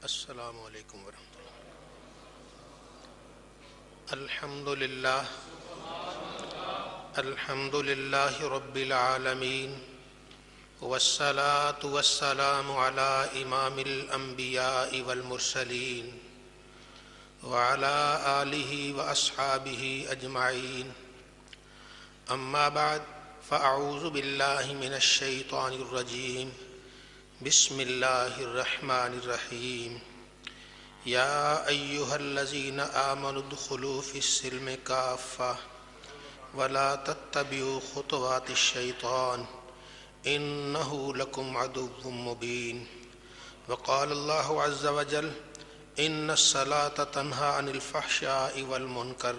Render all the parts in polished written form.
السلام علیکم ورحمۃ اللہ۔ الحمد للہ رب العالمین، والصلاة والسلام علی امام الانبیاء والمرسلین وعلی آلہ واصحابہ اجمعین، اما بعد فاعوذ باللہ من الشیطان الرجیم، بسم اللہ الرحمن الرحیم۔ یا ایہا الذین آمنوا ادخلوا فی السلم کافہ ولا تتبعوا خطوات الشیطان انہ لکم عدو مبین۔ وقال اللہ عز وجل ان الصلاۃ تنہی عن الفحشاء والمنکر۔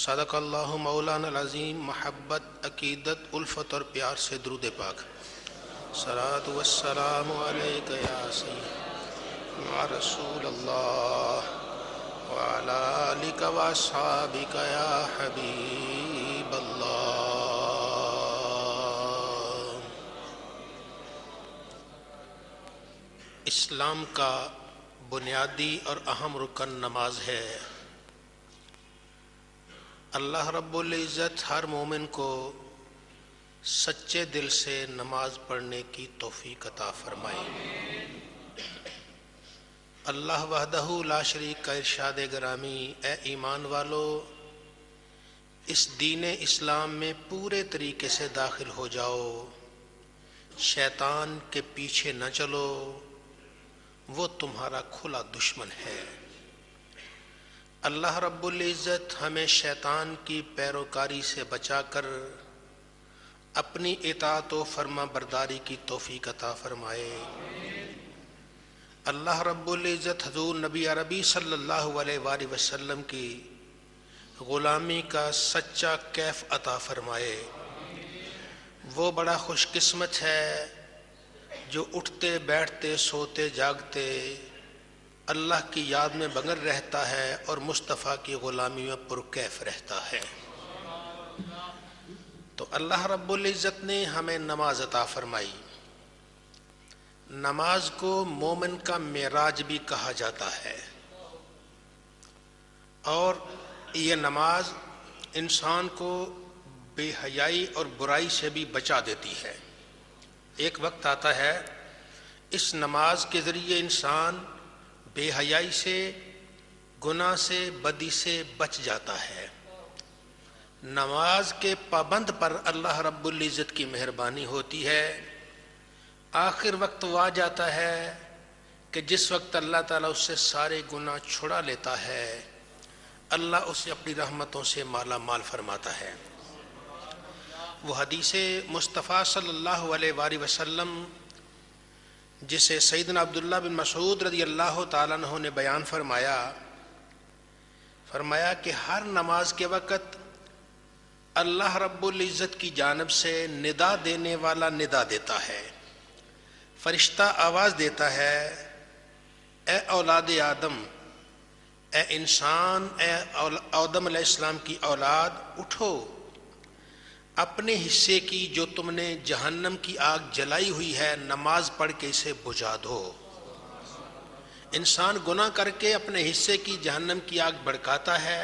صدق اللہ مولانا العظیم۔ محبت، عقیدت، الفت اور پیار سے درود پاک۔ صلاۃ والسلام علیک یا سید یا رسول اللہ وعلی آلک واصحابک یا حبیب اللہ۔ اسلام کا بنیادی اور اہم رکن نماز ہے۔ اللہ رب العزت ہر مومن کو سچے دل سے نماز پڑھنے کی توفیق عطا فرمائے۔ اللہ وحدہ لا شریک کا ارشاد گرامی، اے ایمان والو، اس دین اسلام میں پورے طریقے سے داخل ہو جاؤ، شیطان کے پیچھے نہ چلو، وہ تمہارا کھلا دشمن ہے۔ اللہ رب العزت ہمیں شیطان کی پیروکاری سے بچا کر اپنی اطاعت و فرما برداری کی توفیق عطا فرمائے۔ اللہ رب العزت حضور نبی عربی صلی اللہ علیہ وآلہ وسلم کی غلامی کا سچا کیف عطا فرمائے۔ وہ بڑا خوش قسمت ہے جو اٹھتے بیٹھتے سوتے جاگتے اللہ کی یاد میں بغر رہتا ہے اور مصطفیٰ کی غلامی میں پرکیف رہتا ہے۔ تو اللہ رب العزت نے ہمیں نماز عطا فرمائی۔ نماز کو مومن کا معراج بھی کہا جاتا ہے، اور یہ نماز انسان کو بے حیائی اور برائی سے بھی بچا دیتی ہے۔ ایک وقت آتا ہے اس نماز کے ذریعے انسان بے حیائی سے، گناہ سے، بدی سے بچ جاتا ہے۔ نماز کے پابند پر اللہ رب العزت کی مہربانی ہوتی ہے۔ آخر وقت وہ آ جاتا ہے کہ جس وقت اللہ تعالیٰ اس سے سارے گناہ چھڑا لیتا ہے، اللہ اسے اپنی رحمتوں سے مالا مال فرماتا ہے۔ وہ حدیث مصطفیٰ صلی اللہ علیہ وآلہ وسلم جسے سیدنا عبداللہ بن مسعود رضی اللہ تعالیٰ عنہ نے بیان فرمایا کہ ہر نماز کے وقت اللہ رب العزت کی جانب سے ندا دینے والا ندا دیتا ہے، فرشتہ آواز دیتا ہے، اے اولاد آدم، اے انسان، اے آدم علیہ السلام کی اولاد، اٹھو، اپنے حصے کی جو تم نے جہنم کی آگ جلائی ہوئی ہے نماز پڑھ کے اسے بجھا دو۔ انسان گناہ کر کے اپنے حصے کی جہنم کی آگ بھڑکاتا ہے،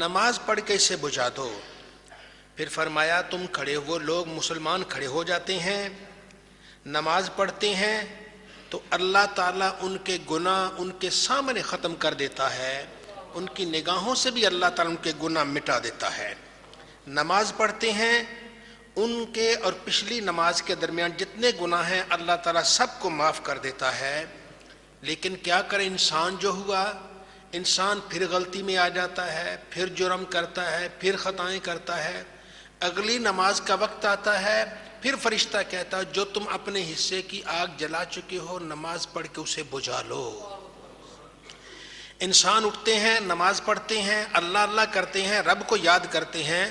نماز پڑھ کے اسے بجھا دو۔ پھر فرمایا تم کھڑے، وہ لوگ مسلمان کھڑے ہو جاتے ہیں، نماز پڑھتے ہیں تو اللہ تعالیٰ ان کے گناہ ان کے سامنے ختم کر دیتا ہے، ان کی نگاہوں سے بھی اللہ تعالیٰ ان کے گناہ مٹا دیتا ہے۔ نماز پڑھتے ہیں، ان کے اور پچھلی نماز کے درمیان جتنے گناہ ہیں اللہ تعالیٰ سب کو معاف کر دیتا ہے۔ لیکن کیا کرے انسان جو ہوا، انسان پھر غلطی میں آ جاتا ہے، پھر جرم کرتا ہے، پھر خطائیں کرتا ہے۔ اگلی نماز کا وقت آتا ہے، پھر فرشتہ کہتا ہے جو تم اپنے حصے کی آگ جلا چکے ہو نماز پڑھ کے اسے بجھا لو۔ انسان اٹھتے ہیں، نماز پڑھتے ہیں، اللہ اللہ کرتے ہیں، رب کو یاد کرتے ہیں۔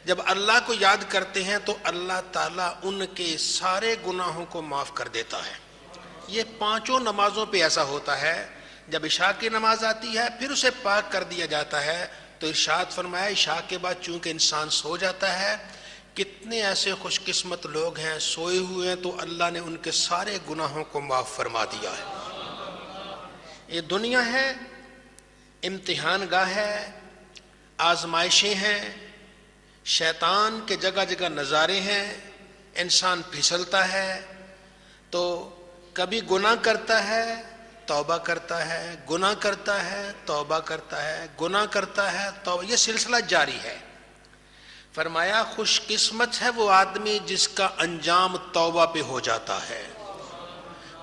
جب اللہ کو یاد کرتے ہیں تو اللہ تعالیٰ ان کے سارے گناہوں کو معاف کر دیتا ہے۔ یہ پانچوں نمازوں پہ ایسا ہوتا ہے۔ جب عشاء کی نماز آتی ہے پھر اسے پاک کر دیا جاتا ہے، تو ارشاد فرمایا عشاء کے بعد چونکہ انسان سو جاتا ہے، کتنے ایسے خوش قسمت لوگ ہیں سوئے ہوئے ہیں تو اللہ نے ان کے سارے گناہوں کو معاف فرما دیا ہے۔ یہ دنیا ہے، امتحان گاہ ہے، آزمائشیں ہیں، شیطان کے جگہ جگہ نظارے ہیں، انسان پھسلتا ہے تو کبھی گناہ کرتا ہے توبہ کرتا ہے، گناہ کرتا ہے توبہ کرتا ہے، گناہ کرتا ہے توبہ، یہ سلسلہ جاری ہے۔ فرمایا خوش قسمت ہے وہ آدمی جس کا انجام توبہ پہ ہو جاتا ہے،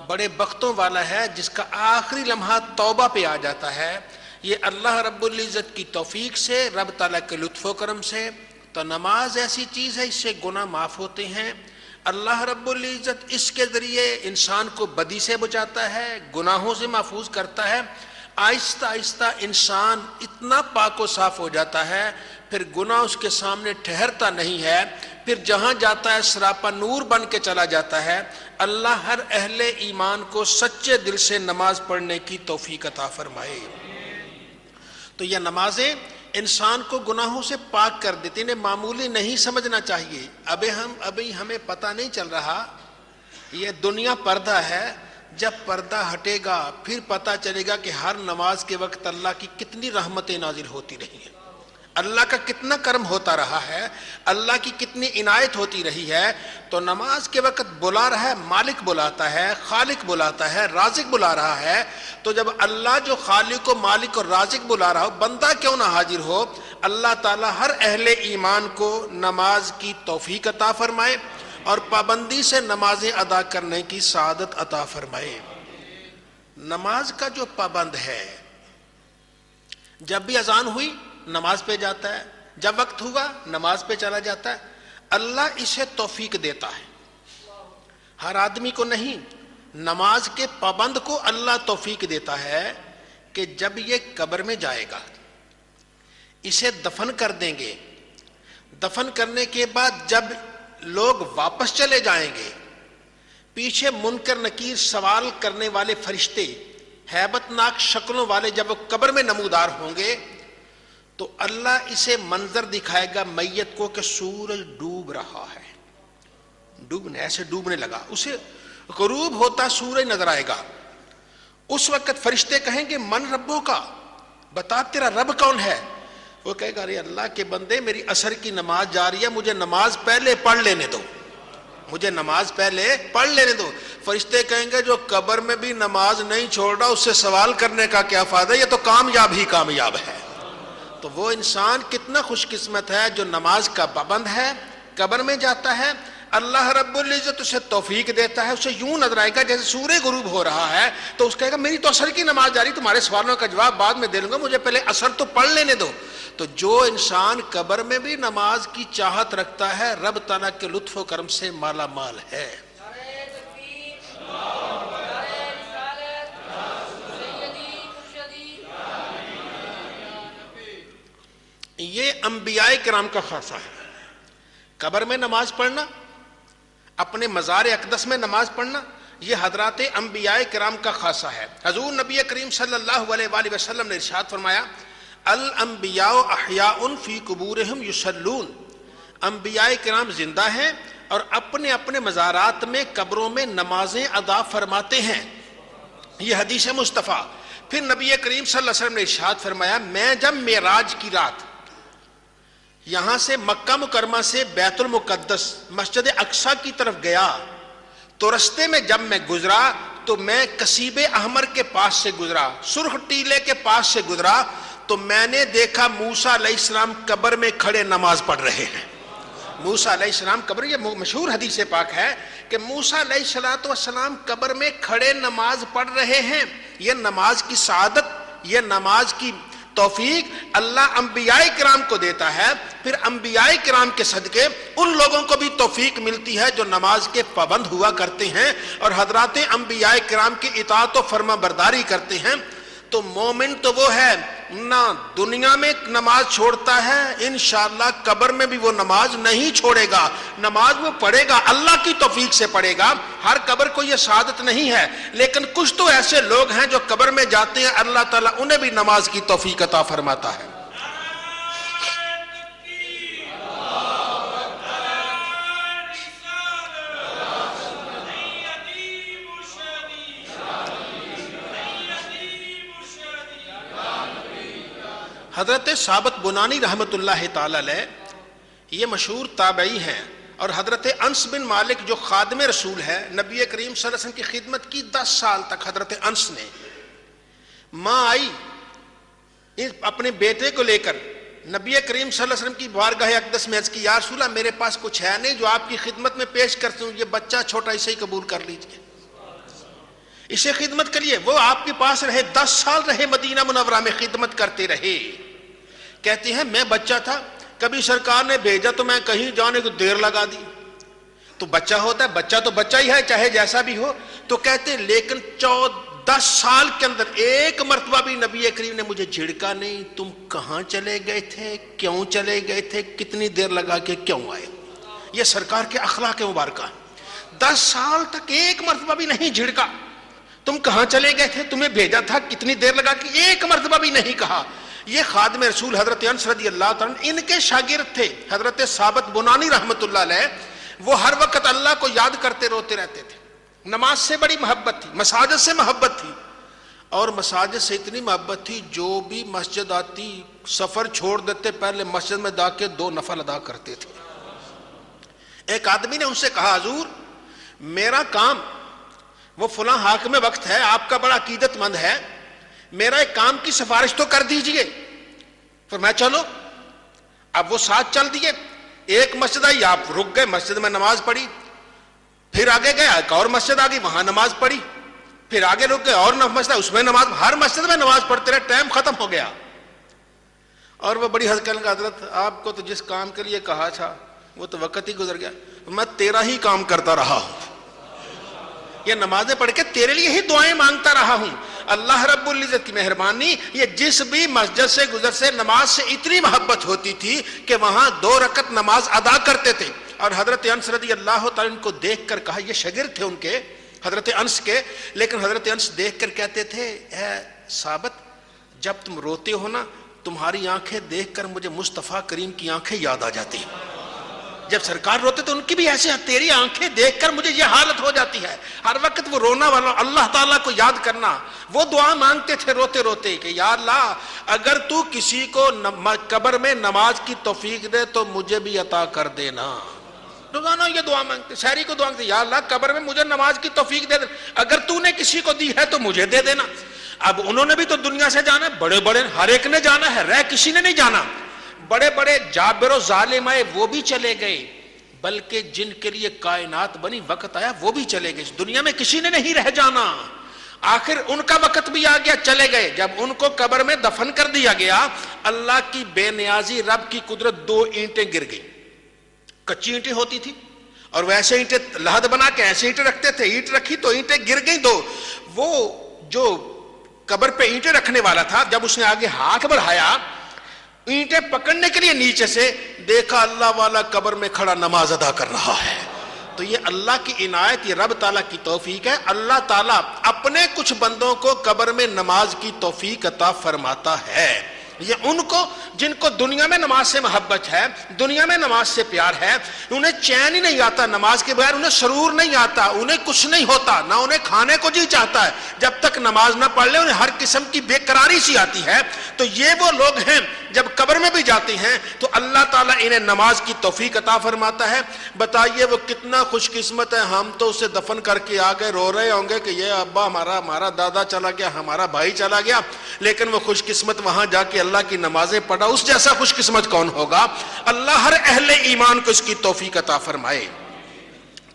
بڑے بختوں والا ہے جس کا آخری لمحہ توبہ پہ آ جاتا ہے۔ یہ اللہ رب العزت کی توفیق سے، رب تعالیٰ کے لطف و کرم سے۔ تو نماز ایسی چیز ہے، اس سے گناہ معاف ہوتے ہیں۔ اللہ رب العزت اس کے ذریعے انسان کو بدی سے بچاتا ہے، گناہوں سے محفوظ کرتا ہے۔ آہستہ آہستہ انسان اتنا پاک و صاف ہو جاتا ہے، پھر گناہ اس کے سامنے ٹھہرتا نہیں ہے، پھر جہاں جاتا ہے سراپا نور بن کے چلا جاتا ہے۔ اللہ ہر اہل ایمان کو سچے دل سے نماز پڑھنے کی توفیق عطا فرمائے۔ تو یہ نمازیں انسان کو گناہوں سے پاک کر دیتی، انہیں معمولی نہیں سمجھنا چاہیے۔ ابھی ہمیں پتہ نہیں چل رہا، یہ دنیا پردہ ہے، جب پردہ ہٹے گا پھر پتہ چلے گا کہ ہر نماز کے وقت اللہ کی کتنی رحمتیں نازل ہوتی رہی ہیں، اللہ کا کتنا کرم ہوتا رہا ہے، اللہ کی کتنی عنایت ہوتی رہی ہے۔ تو نماز کے وقت بلا رہا ہے، مالک بلاتا ہے، خالق بلاتا ہے، رازق بلا رہا ہے۔ تو جب اللہ جو خالق و مالک اور رازق بلا رہا ہو، بندہ کیوں نہ حاضر ہو؟ اللہ تعالی ہر اہل ایمان کو نماز کی توفیق عطا فرمائے اور پابندی سے نمازیں ادا کرنے کی سعادت عطا فرمائے۔ نماز کا جو پابند ہے، جب بھی اذان ہوئی نماز پہ جاتا ہے، جب وقت ہوا نماز پہ چلا جاتا ہے، اللہ اسے توفیق دیتا ہے، ہر آدمی کو نہیں۔ نماز کے پابند کو اللہ توفیق دیتا ہے کہ جب یہ قبر میں جائے گا، اسے دفن کر دیں گے، دفن کرنے کے بعد جب لوگ واپس چلے جائیں گے، پیچھے منکر نکیر سوال کرنے والے فرشتے ہیبت ناک شکلوں والے جب وہ قبر میں نمودار ہوں گے، تو اللہ اسے منظر دکھائے گا میت کو کہ سورج ڈوب رہا ہے، ایسے ڈوبنے لگا، اسے غروب ہوتا سورج نظر آئے گا۔ اس وقت فرشتے کہیں گے من ربوں کا، بتا تیرا رب کون ہے؟ وہ کہے گا ارے اللہ کے بندے میری عصر کی نماز جاری ہے، مجھے نماز پہلے پڑھ لینے دو، مجھے نماز پہلے پڑھ لینے دو۔ فرشتے کہیں گے جو قبر میں بھی نماز نہیں چھوڑ رہا اس سے سوال کرنے کا کیا فائدہ، یہ تو کامیاب ہی کامیاب ہے۔ تو وہ انسان کتنا خوش قسمت ہے جو نماز کا پابند ہے، قبر میں جاتا ہے، اللہ رب العزت اسے توفیق دیتا ہے، اسے یوں نظر آئے گا جیسے سورج غروب ہو رہا ہے، تو اس کہے گا میری تو عصر کی نماز جاری، تمہارے سوالوں کا جواب بعد میں دے لوں گا، مجھے پہلے عصر تو پڑھ لینے دو۔ تو جو انسان قبر میں بھی نماز کی چاہت رکھتا ہے، رب تعالیٰ کے لطف و کرم سے مالا مال ہے۔ یہ انبیاء کرام کا خاصہ ہے، قبر میں نماز پڑھنا، اپنے مزار اقدس میں نماز پڑھنا، یہ حضرات انبیاء کرام کا خاصہ ہے۔ حضور نبی کریم صلی اللہ علیہ وآلہ وسلم نے ارشاد فرمایا الانبیاء احیاء فی قبورہم یصلون، انبیاء کرام زندہ ہیں اور اپنے اپنے مزارات میں قبروں میں نمازیں ادا فرماتے ہیں، یہ حدیث مصطفیٰ۔ پھر نبی کریم صلی اللہ علیہ وسلم نے ارشاد فرمایا میں جب معراج کی رات یہاں سے مکہ مکرمہ سے بیت المقدس مسجد اقصی کی طرف گیا، تو رستے میں جب میں گزرا تو میں کسیب احمر کے پاس سے گزرا، سرخ ٹیلے کے پاس سے گزرا، تو میں نے دیکھا موسیٰ علیہ السلام قبر میں کھڑے نماز پڑھ رہے ہیں۔ موسیٰ علیہ السلام قبر، یہ مشہور حدیث پاک ہے کہ موسیٰ علیہ السلام قبر میں کھڑے نماز پڑھ رہے ہیں۔ یہ نماز کی سعادت، یہ نماز کی توفیق اللہ انبیاء کرام کو دیتا ہے، پھر انبیاء کرام کے صدقے ان لوگوں کو بھی توفیق ملتی ہے جو نماز کے پابند ہوا کرتے ہیں اور حضرات انبیاء کرام کی اطاعت و فرما برداری کرتے ہیں۔ تو مومن تو وہ ہے نہ دنیا میں نماز چھوڑتا ہے، انشاءاللہ قبر میں بھی وہ نماز نہیں چھوڑے گا، نماز وہ پڑھے گا، اللہ کی توفیق سے پڑھے گا۔ ہر قبر کو یہ سعادت نہیں ہے، لیکن کچھ تو ایسے لوگ ہیں جو قبر میں جاتے ہیں، اللہ تعالیٰ انہیں بھی نماز کی توفیق عطا فرماتا ہے۔ حضرت ثابت بنانی رحمت اللہ تعالی علیہ یہ مشہور تابعی ہیں، اور حضرت انس بن مالک جو خادم رسول ہے، نبی کریم صلی اللہ علیہ وسلم کی خدمت کی 10 سال تک حضرت انس نے. ماں آئی اپنے بیٹے کو لے کر نبی کریم صلی اللہ علیہ وسلم کی بارگاہ اقدس میں عرض کی، یا رسول اللہ میرے پاس کچھ ہے نہیں جو آپ کی خدمت میں پیش کرتا ہوں، یہ بچہ چھوٹا اسے ہی قبول کر لیجئے، اسے خدمت کریے. وہ آپ کے پاس رہے، 10 سال رہے، مدینہ منورہ میں خدمت کرتے رہے. کہتے ہیں میں بچہ تھا، کبھی سرکار نے بھیجا تو میں کہیں جانے کو دیر لگا دی. تو بچہ ہوتا ہے، بچہ تو بچہ ہی ہے چاہے جیسا بھی ہو. تو کہتے لیکن 10 سال کے اندر ایک مرتبہ بھی نبی کریم نے مجھے جھڑکا نہیں، تم کہاں چلے گئے تھے، کیوں چلے گئے تھے، کتنی دیر لگا کے کیوں آئے. یہ سرکار کے اخلاق مبارکہ. 10 سال تک ایک مرتبہ بھی نہیں جھڑکا. تم کہاں چلے گئے تھے، تمہیں بھیجا تھا، کتنی دیر لگا کے ایک مرتبہ بھی نہیں کہا. یہ خادم رسول حضرت انس رضی اللہ تعالیٰ ان کے شاگرد تھے حضرت ثابت بنانی رحمت اللہ علیہ. وہ ہر وقت اللہ کو یاد کرتے روتے رہتے تھے. نماز سے بڑی محبت تھی، مساجد سے محبت تھی، اور مساجد سے اتنی محبت تھی جو بھی مسجد آتی سفر چھوڑ دیتے، پہلے مسجد میں جا کے 2 نفل ادا کرتے تھے. ایک آدمی نے ان سے کہا، حضور میرا کام وہ فلاں حاکم وقت ہے، آپ کا بڑا عقیدت مند ہے، میرا ایک کام کی سفارش تو کر دیجئے. فرمایا چلو. اب وہ ساتھ چل دیے. ایک مسجد آئی، آپ رک گئے، مسجد میں نماز پڑھی. پھر آگے گئے، ایک اور مسجد آ گئی، وہاں نماز پڑھی. پھر آگے رک گئے، اور مسجد اس میں نماز، ہر مسجد میں نماز پڑھتے رہے. ٹائم ختم ہو گیا اور وہ بڑی حضرت کہنے لگا، حضرت آپ کو تو جس کام کے لیے کہا تھا وہ تو وقت ہی گزر گیا، میں تیرا ہی کام کرتا رہا ہوں، یہ نمازیں پڑھ کے تیرے لیے ہی دعائیں مانگتا رہا ہوں. اللہ رب العزت کی مہربانی، یہ جس بھی مسجد سے گزر سے نماز سے اتنی محبت ہوتی تھی کہ وہاں 2 رکعت نماز ادا کرتے تھے. اور حضرت انس رضی اللہ تعالیٰ ان کو دیکھ کر کہا، یہ شاگرد تھے ان کے حضرت انس کے، لیکن حضرت انس دیکھ کر کہتے تھے، اے ثابت جب تم روتے ہو نا، تمہاری آنکھیں دیکھ کر مجھے مصطفیٰ کریم کی آنکھیں یاد آ جاتی ہیں. جب سرکار روتے تو ان کی بھی ایسے، تیری آنکھیں دیکھ کر مجھے یہ حالت ہو جاتی ہے. ہر وقت وہ رونا والا، اللہ تعالیٰ کو یاد کرنا. وہ دعا مانگتے تھے روتے روتے کہ یا اللہ اگر تو کسی کو قبر میں نماز کی توفیق دے تو مجھے بھی عطا کر دینا. روزانہ یہ دعا مانگتے، شہری کو دعا مانگتے، یا اللہ قبر میں مجھے نماز کی توفیق دے دے، اگر تو نے کسی کو دی ہے تو مجھے دے دینا. اب انہوں نے بھی تو دنیا سے جانا ہے، بڑے بڑے ہر ایک نے جانا ہے، رہ کسی نے نہیں جانا. بڑے بڑے جابر و ظالم آئے، وہ بھی چلے گئے، بلکہ جن کے لیے کائنات بنی وقت آیا وہ بھی چلے گئے. دنیا میں کسی نے نہیں رہ جانا. آخر ان کا وقت بھی آ گیا، چلے گئے. جب ان کو قبر میں دفن کر دیا گیا، اللہ کی بے نیازی، رب کی قدرت، 2 اینٹیں گر گئی. کچی اینٹیں ہوتی تھی اور ویسے اینٹیں لحد بنا کے ایسے اینٹیں رکھتے تھے، اینٹ رکھی تو اینٹیں گر گئیں 2. وہ جو قبر پہ اینٹیں رکھنے والا تھا، جب اس نے آگے ہاتھ بڑھایا اینٹیں پکڑنے کے لیے، نیچے سے دیکھا اللہ والا قبر میں کھڑا نماز ادا کر رہا ہے. تو یہ اللہ کی عنایت، یہ رب تعالیٰ کی توفیق ہے. اللہ تعالیٰ اپنے کچھ بندوں کو قبر میں نماز کی توفیق عطا فرماتا ہے. یہ ان کو جن کو دنیا میں نماز سے محبت ہے، دنیا میں نماز سے پیار ہے، انہیں چین ہی نہیں آتا نماز کے بغیر، انہیں سرور نہیں آتا، انہیں کچھ نہیں ہوتا، نہ انہیں کھانے کو جی چاہتا ہے جب تک نماز نہ پڑھ لے، انہیں ہر قسم کی بے قراری سی آتی ہے. تو یہ وہ لوگ ہیں جب قبر میں بھی جاتے ہیں تو اللہ تعالیٰ انہیں نماز کی توفیق عطا فرماتا ہے. بتائیے وہ کتنا خوش قسمت ہے. ہم تو اسے دفن کر کے آ گئے، رو رہے ہوں گے کہ یہ ابا ہمارا دادا چلا گیا، ہمارا بھائی چلا گیا، لیکن وہ خوش قسمت وہاں جا کے اللہ کی نمازیں پڑھا. اس جیسا خوش قسمت کون ہوگا؟ اللہ ہر اہل ایمان کو اس کی توفیق عطا فرمائے.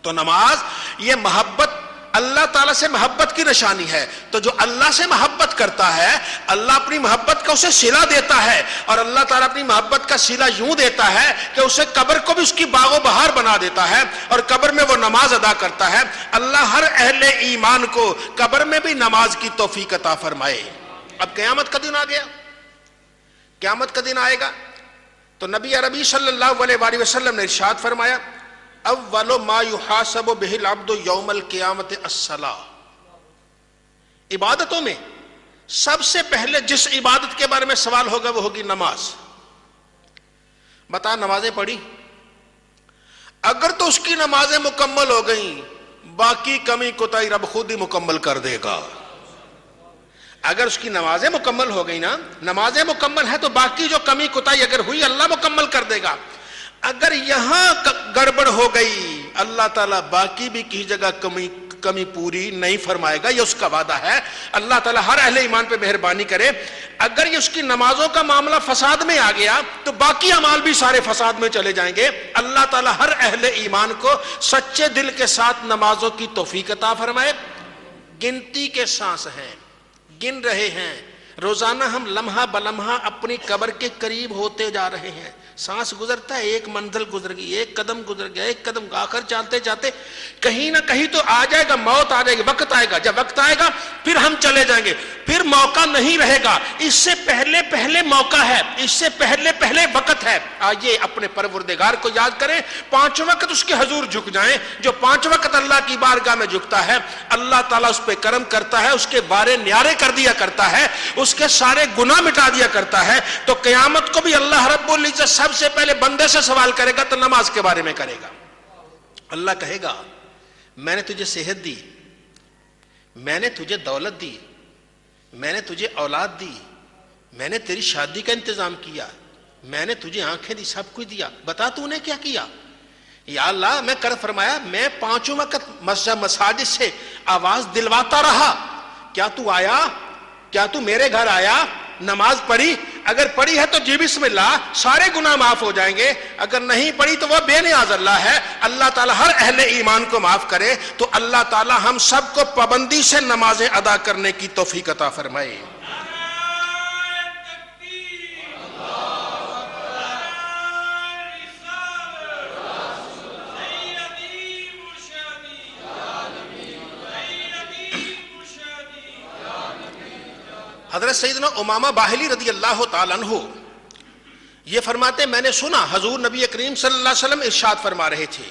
تو نماز یہ محبت، اللہ تعالیٰ سے محبت کی نشانی ہے. تو جو اللہ سے محبت کرتا ہے، اللہ اپنی محبت کا اسے صلہ دیتا ہے، اور اللہ تعالیٰ اپنی محبت کا صلہ یوں دیتا ہے کہ اسے قبر کو بھی اس کی باغ و بہار بنا دیتا ہے، اور قبر میں وہ نماز ادا کرتا ہے. اللہ ہر اہل ایمان کو قبر میں بھی نماز کی توفیق عطا فرمائے. اب قیامت کا دن آ گیا، قیامت کا دن آئے گا تو نبی عربی صلی اللہ علیہ وآلہ وسلم نے ارشاد فرمایا، اول ما یحاسب بہ العبد یوم القیامت الصلاۃ. عبادتوں میں سب سے پہلے جس عبادت کے بارے میں سوال ہوگا وہ ہوگی نماز. بتا نمازیں پڑھی، اگر تو اس کی نمازیں مکمل ہو گئیں، باقی کمی کوتاہی رب خود ہی مکمل کر دے گا. اگر اس کی نمازیں مکمل ہو گئی نا، نمازیں مکمل ہے تو باقی جو کمی کوتاہی اگر ہوئی اللہ مکمل کر دے گا. اگر یہاں گڑبڑ ہو گئی اللہ تعالیٰ باقی بھی کسی جگہ کمی پوری نہیں فرمائے گا، یہ اس کا وعدہ ہے. اللہ تعالیٰ ہر اہل ایمان پہ مہربانی کرے. اگر یہ اس کی نمازوں کا معاملہ فساد میں آ گیا تو باقی اعمال بھی سارے فساد میں چلے جائیں گے. اللہ تعالیٰ ہر اہل ایمان کو سچے دل کے ساتھ نمازوں کی توفیق عطا فرمائے. گنتی کے سانس ہیں، گن رہے ہیں. روزانہ ہم لمحہ بلمحہ اپنی قبر کے قریب ہوتے جا رہے ہیں. سانس گزرتا ہے، ایک منزل گزر گئی، ایک قدم گزر گیا، ایک قدم آخر چلتے چلتے کہیں نہ کہیں تو آ جائے گا، موت آ جائے گی، وقت آئے گا. جب وقت آئے گا پھر ہم چلے جائیں گے، پھر موقع نہیں رہے گا. اس سے پہلے موقع ہے، اس سے پہلے وقت ہے. آئیے اپنے پروردگار کو یاد کریں. 5 وقت اس کے حضور جھک جائیں. جو 5 وقت اللہ کی بارگاہ میں جھکتا ہے اللہ تعالیٰ اس پہ کرم کرتا ہے، اس کے بارے نیارے کر دیا کرتا ہے، اس کے سارے گناہ مٹا دیا کرتا ہے. تو قیامت کو بھی اللہ رب العزت سب سے پہلے بندے سے سوال کرے گا تو نماز کے بارے میں کرے گا. اللہ کہے گا میں نے تجھے صحت دی، میں نے تجھے دولت دی، میں نے تجھے اولاد دی، میں نے تیری شادی کا انتظام کیا، میں نے تجھے آنکھیں دی، سب کچھ دیا، بتا تو نے کیا کیا. یا اللہ میں کر فرمایا میں 5 وقت مساجد سے آواز دلواتا رہا، کیا تو آیا؟ کیا تو میرے گھر آیا؟ نماز پڑھی؟ اگر پڑھی ہے تو جی بسم اللہ، سارے گناہ معاف ہو جائیں گے. اگر نہیں پڑھی تو وہ بے نیاز اللہ ہے. اللہ تعالیٰ ہر اہل ایمان کو معاف کرے. تو اللہ تعالیٰ ہم سب کو پابندی سے نمازیں ادا کرنے کی توفیق عطا فرمائے. حضرت سیدنا امامہ باہلی رضی اللہ تعالیٰ عنہ یہ فرماتے میں نے سنا حضور نبی کریم صلی اللہ علیہ وسلم ارشاد فرما رہے تھے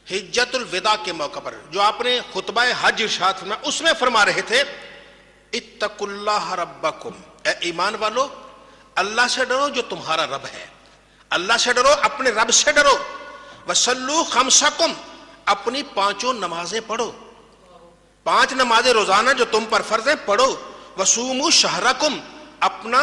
حجت الوداع کے موقع پر، جو آپ نے خطبہ حج ارشاد فرمایا اس میں فرما رہے تھے اتقوا اللہ ربکم، اے ایمان والو اللہ سے ڈرو جو تمہارا رب ہے. اللہ سے ڈرو، اپنے رب سے ڈرو. وصلوا خمسکم، اپنی 5 نمازیں پڑھو، 5 نمازیں روزانہ جو تم پر فرض ہیں پڑھو. وصوموا شہرکم، اپنا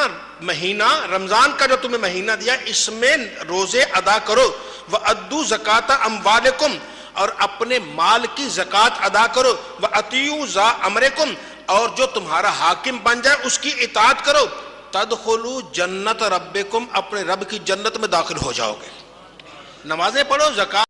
مہینہ رمضان کا جو تمہیں مہینہ دیا اس میں روزے ادا کرو. وَأَدُّوا زَكَاةَ أَمْوَالِكُمْ، اور اپنے مال کی زکوٰۃ ادا کرو. وَأَطِيعُوا ذَا أَمْرِكُمْ، اور جو تمہارا حاکم بن جائے اس کی اطاعت کرو. تَدْخُلُوا جَنَّةَ رَبِّكُمْ، اپنے رب کی جنت میں داخل ہو جاؤ گے. نمازیں پڑھو، زکوٰۃ